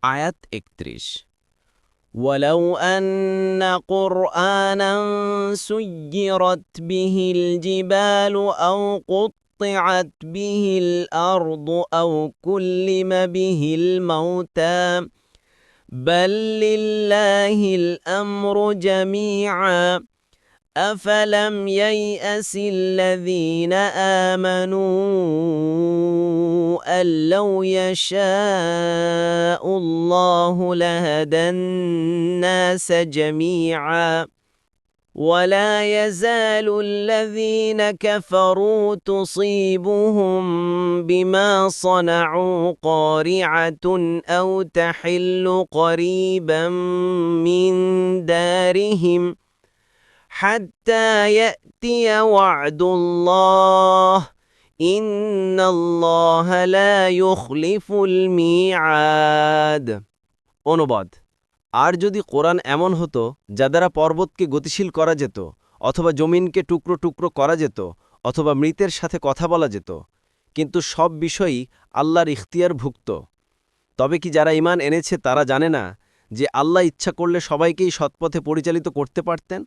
আয়াত ৩১ ولو أن قرآنا سيرت به الجبال أو قطعت به الأرض أو كلم به الموتى بل لله الأمر جميعا أفلم ييأس الذين آمنوا أن لو يشاء الله لهدى الناس جميعا ولا يزال الذين كفروا تصيبهم بما صنعوا قارعة أو تحل قريبا من دارهم حتى يأتي وعد الله إن الله لا يخلف الميعاد অনুবাদ আর যদি কোরআন এমন হতো যা দ্বারা পর্বতকে গতিশীল করা যেত অথবা জমিনকে টুকরো টুকরো করা যেত অথবা মৃতের সাথে কথা বলা যেত কিন্তু সব বিষয়ই আল্লাহর ইখতিয়ারভুক্ত তবে কি যারা ঈমান এনেছে তারা জানে না যে আল্লাহ ইচ্ছা করলে সবাইকেই সৎপথে পরিচালিত করতে পারতেন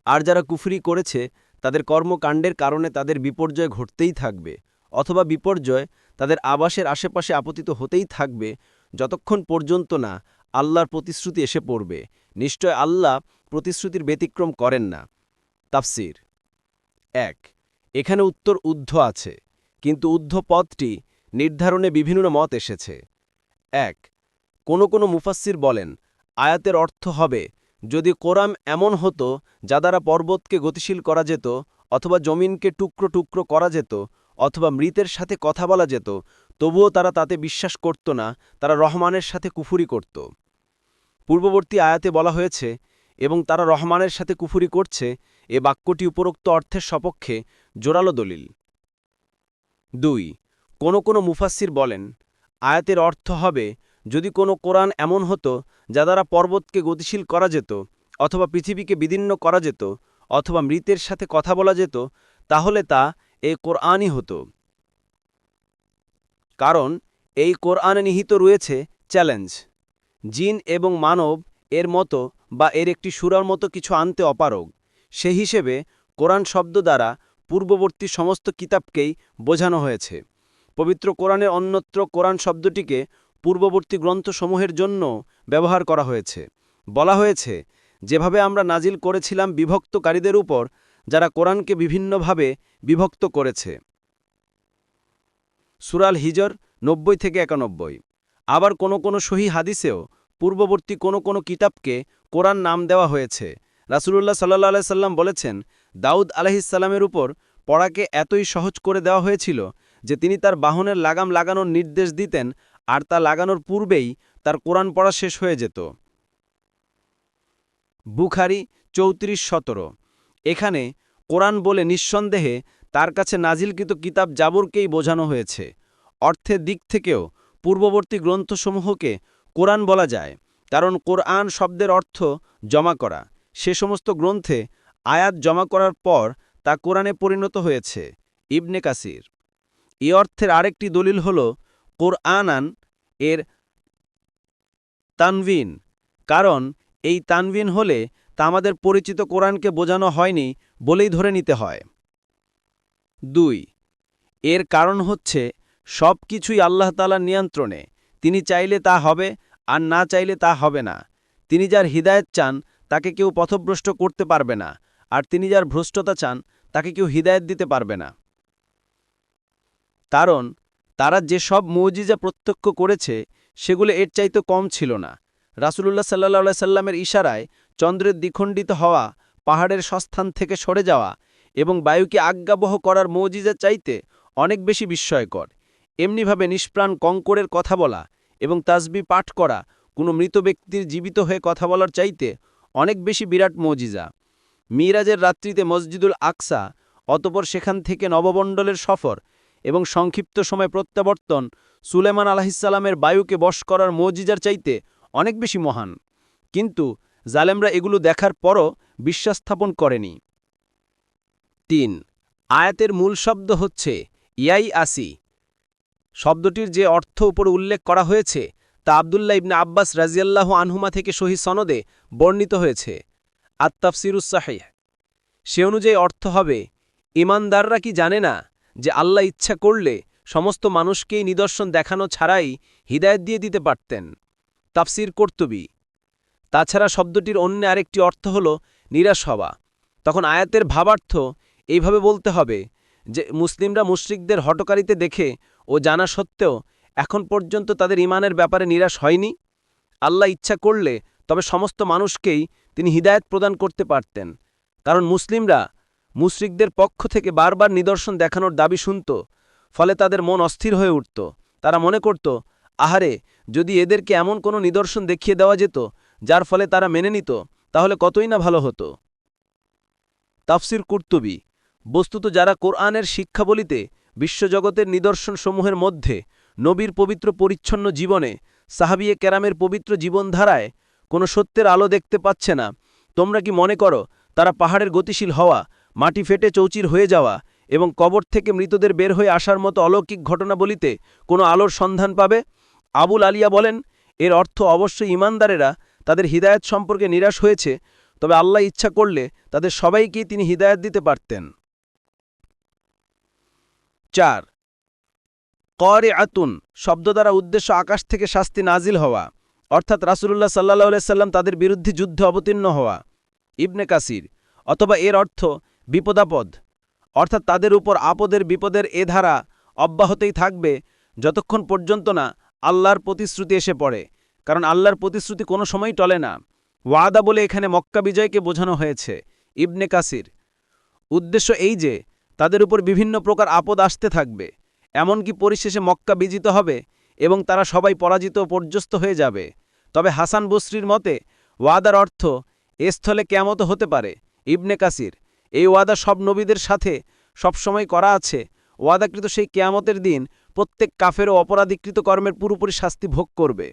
আর যারা কুফরি করেছে তাদের কর্মকাণ্ডের কারণে তাদের বিপর্যয় ঘটতেই থাকবে অথবা বিপর্যয় তাদের আবাসের আশেপাশে আপতিত হতেই থাকবে যতক্ষণ পর্যন্ত না আল্লাহর প্রতিশ্রুতি এসে পড়বে নিশ্চয় আল্লাহ প্রতিশ্রুতির ব্যতিক্রম করেন না তাফসীর ১ এখানে উত্তর ঊর্ধ্ব আছে কিন্তু ঊর্ধ্ব পদটি নির্ধারণে বিভিন্ন মত এসেছে ১ কোনো মুফাসসির বলেন আয়াতের অর্থ হবে যদি কোরআন এমন হতো যা দ্বারা পর্বতকে গতিশীল করা যেত অথবা জমিনকে টুকরো টুকরো করা যেত অথবা মৃতের সাথে কথা বলা যেত তবুও তারা তাতে বিশ্বাস করত না তারা রহমানের সাথে কুফরি করত পূর্ববর্তী আয়াতে বলা হয়েছে এবং তারা রহমানের সাথে কুফরি করছে এ বাক্যটি উপরোক্ত অর্থের সপক্ষে জোরালো দলিল ২ কোনো মুফাসসির বলেন আয়াতের অর্থ হবে যদি কোনো কোরআন এমন হতো যা দ্বারা পর্বতকে গতিশীল করা যেত অথবা পৃথিবীকে বিদীর্ণ করা যেত অথবা মৃতের সাথে কথা বলা যেত তাহলে তা এই কোরআনই হতো কারণ এই কোরআনে নিহিত রয়েছে চ্যালেঞ্জ জিন এবং মানব এর মতো বা এর একটি সূরার মতো কিছু আনতে অপারগ সেই হিসেবে কোরআন শব্দ দ্বারা পূর্ববর্তী সমস্ত কিতাবকেই বোঝানো হয়েছে পবিত্র কোরআনের অন্যত্র কোরআন শব্দটিকে পূর্ববর্তী গ্রন্থসমূহের জন্য ব্যবহার করা হয়েছে বলা হয়েছে যেভাবে আমরা নাজিল করেছিলাম বিভক্তকারীদের উপর যারা কোরআনকে বিভিন্নভাবে বিভক্ত করেছে সূরা আল হিজর ৯০-৯১ আবার কোনো সহিহ হাদিসেও পূর্ববর্তী কোনো কিতাবকে কোরআন নাম দেওয়া হয়েছে রাসূলুল্লাহ সাল্লাল্লাহু আলাইহি সাল্লাম বলেছেন দাউদ আলাইহিসসালামের উপর পড়াকে এতই সহজ করে দেওয়া হয়েছিল যে তিনি তার বাহনের লাগাম লাগানোর নির্দেশ দিতেন আর তা লাগানোর পূর্বেই তার কোরআন পড়া শেষ হয়ে যেত বুখারী ৩৪-১৭ এখানে কোরআন বলে নিঃসন্দেহে তার কাছে নাজিলকৃত কিতাব জাবরকেই বোঝানো হয়েছে অর্থের দিক থেকেও পূর্ববর্তী গ্রন্থসমূহকে কোরআন বলা যায় কারণ কোরআন শব্দের অর্থ জমা করা সে সমস্ত গ্রন্থে আয়াত জমা করার পর তা কোরআনে পরিণত হয়েছে ইবনে কাসির এ অর্থের আরেকটি দলিল হল কোরআনান এর তানভিন কারণ এই তানভিন হলে তা আমাদের পরিচিত কোরআনকে বোঝানো হয়নি বলেই ধরে নিতে হয় ২ এর কারণ হচ্ছে সব কিছুই আল্লাহ তাআলার নিয়ন্ত্রণে তিনি চাইলে তা হবে আর না চাইলে তা হবে না তিনি যার হিদায়াত চান তাকে কেউ পথভ্রষ্ট করতে পারবে না আর তিনি যার ভ্রষ্টতা চান তাকে কেউ হিদায়াত দিতে পারবে না কারণ তারা যে সব মুজিজা প্রত্যক্ষ করেছে সেগুলো এর চাইতে কম ছিল না রাসূলুল্লাহ সাল্লাল্লাহু আলাইহি সাল্লামের ইশারায় চন্দ্রের দ্বিখণ্ডিত হওয়া পাহাড়ের সস্থান থেকে সরে যাওয়া এবং বায়ুকে আজ্ঞাবহ করার মুজিজা চাইতে অনেক বেশি বিস্ময়কর এমনিভাবে নিষ্প্রাণ কঙ্করের কথা বলা এবং তাসবিহ পাঠ করা কোনো মৃত ব্যক্তির জীবিত হয়ে কথা বলার চাইতে অনেক বেশি বিরাট মুজিজা মিরাজের রাত্রিতে মসজিদুল আকসা অতঃপর সেখান থেকে নবমণ্ডলের সফর এবং সংক্ষিপ্ত সময় প্রত্যাবর্তন সুলেমান আলাইহিসসালামের বায়ুকে বশ করার মুজিজার চাইতে অনেক বেশি মহান কিন্তু জালেমরা এগুলো দেখার পরও বিশ্বাস স্থাপন করেনি ৩ আয়াতের মূল শব্দ হচ্ছে ইয়াই আসি শব্দটির যে অর্থ উপরে উল্লেখ করা হয়েছে তা আবদুল্লাহ ইবনে আব্বাস রাজিয়াল্লাহু আনহুমা থেকে সহিহ সনদে বর্ণিত হয়েছে। আত-তাফসিরুস সাহিহ। সে অনুযায়ী অর্থ হবে, ঈমানদাররা কি জানে না যে আল্লাহ ইচ্ছা করলে সমস্ত মানুষকেই নিদর্শন দেখানো ছাড়াই হিদায়াত দিয়ে দিতে পারতেন। তাফসির কুরতুবী। তাছাড়া শব্দটির অন্য আরেকটি অর্থ হল নিরাশ হওয়া। তখন আয়াতের ভাবার্থ এইভাবে বলতে হবে যে মুসলিমরা মুশরিকদের হঠকারিতে দেখে ও জানা সত্ত্বেও এখন পর্যন্ত তাদের ঈমানের ব্যাপারে নিরাশ হয়নি। আল্লাহ ইচ্ছা করলে তবে সমস্ত মানুষকেই তিনি হিদায়াত প্রদান করতে পারতেন, কারণ মুসলিমরা মুশরিকদের পক্ষ থেকে বারবার নিদর্শন দেখানোর দাবি শুনত। ফলে তাদের মন অস্থির হয়ে উঠত। তারা মনে করত, আহারে, যদি এদেরকে এমন কোনো নিদর্শন দেখিয়ে দেওয়া যেত যার ফলে তারা মেনে নিত, তাহলে কতই না ভালো হতো। তাফসির কুরতুবী। বস্তুত যারা কোরআনের শিক্ষাবলিতে বিশ্বজগতের নিদর্শনসমূহের মধ্যে নবীর পবিত্র পরিচ্ছন্ন জীবনে, সাহাবিয়ে কেরামের পবিত্র জীবনধারায় কোনো সত্যের আলো দেখতে পাচ্ছে না, তোমরা কি মনে করো তারা পাহাড়ের গতিশীল হওয়া, মাটি ফেটে চৌচির হয়ে যাওয়া এবং কবর থেকে মৃতদের বের হয়ে আসার মতো অলৌকিক ঘটনাবলিতে কোনো আলোর সন্ধান পাবে? আবুল আলিয়া বলেন, এর অর্থ অবশ্যই ঈমানদারেরা তাদের হিদায়াত সম্পর্কে নিরাশ হয়েছে, তবে আল্লাহ ইচ্ছা করলে তাদের সবাইকেই তিনি হিদায়াত দিতে পারতেন। ৪ করিআতুন শব্দ দ্বারা উদ্দেশ্য আকাশ থেকে শাস্তি নাজিল হওয়া, অর্থাৎ রাসূলুল্লাহ সাল্লাল্লাহু আলাইহি সাল্লাম তাদের বিরুদ্ধে যুদ্ধে অবতীর্ণ হওয়া। ইবনে কাসির। অথবা এর অর্থ বিপদাপদ, অর্থাৎ তাদের উপর আপদের বিপদের এ ধারা অব্যাহতই থাকবে যতক্ষণ পর্যন্ত না আল্লাহর প্রতিশ্রুতি এসে পড়ে, কারণ আল্লাহর প্রতিশ্রুতি কোনো সময়ই টলে না। ওয়াদা বলে এখানে মক্কা বিজয়কে বোঝানো হয়েছে। ইবনে কাসির। উদ্দেশ্য এই যে তাদের উপর বিভিন্ন প্রকার আপদ আসতে থাকবে, এমনকি পরিশেষে মক্কা বিজিত হবে এবং তারা সবাই পরাজিত ও পর্যস্ত হয়ে যাবে। তবে হাসান বসরির মতে ওয়াদার অর্থ এ স্থলে কিয়ামত হতে পারে। ইবনে কাসির। এই ওয়াদা সব নবীদের সাথে সবসময় করা আছে। ওয়াদাকৃত সেই কিয়ামতের দিন প্রত্যেক কাফের ও অপরাধীকৃত কর্মের পুরোপুরি শাস্তি ভোগ করবে।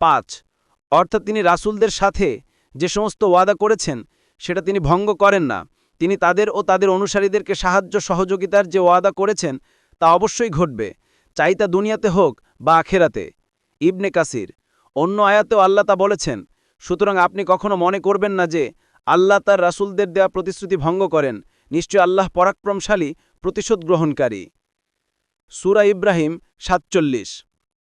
৫ অর্থাৎ তিনি রাসূলদের সাথে যে সমস্ত ওয়াদা করেছেন সেটা তিনি ভঙ্গ করেন না। তিনি তাদের ও তাদের অনুসারীদেরকে সাহায্য সহযোগিতার যে ওয়াদা করেছেন তা অবশ্যই ঘটবে, চাই তা দুনিয়াতে হোক বা আখেরাতে। ইবনে কাসির। অন্য আয়াতেও আল্লাহ তা বলেছেন, সুতরাং আপনি কখনো মনে করবেন না যে আল্লাহ তার রাসূলদের দেয়া প্রতিশ্রুতি ভঙ্গ করেন, নিশ্চয় আল্লাহ পরাক্রমশালী, প্রতিশোধ গ্রহণকারী। সূরা ইব্রাহিম ৪৭।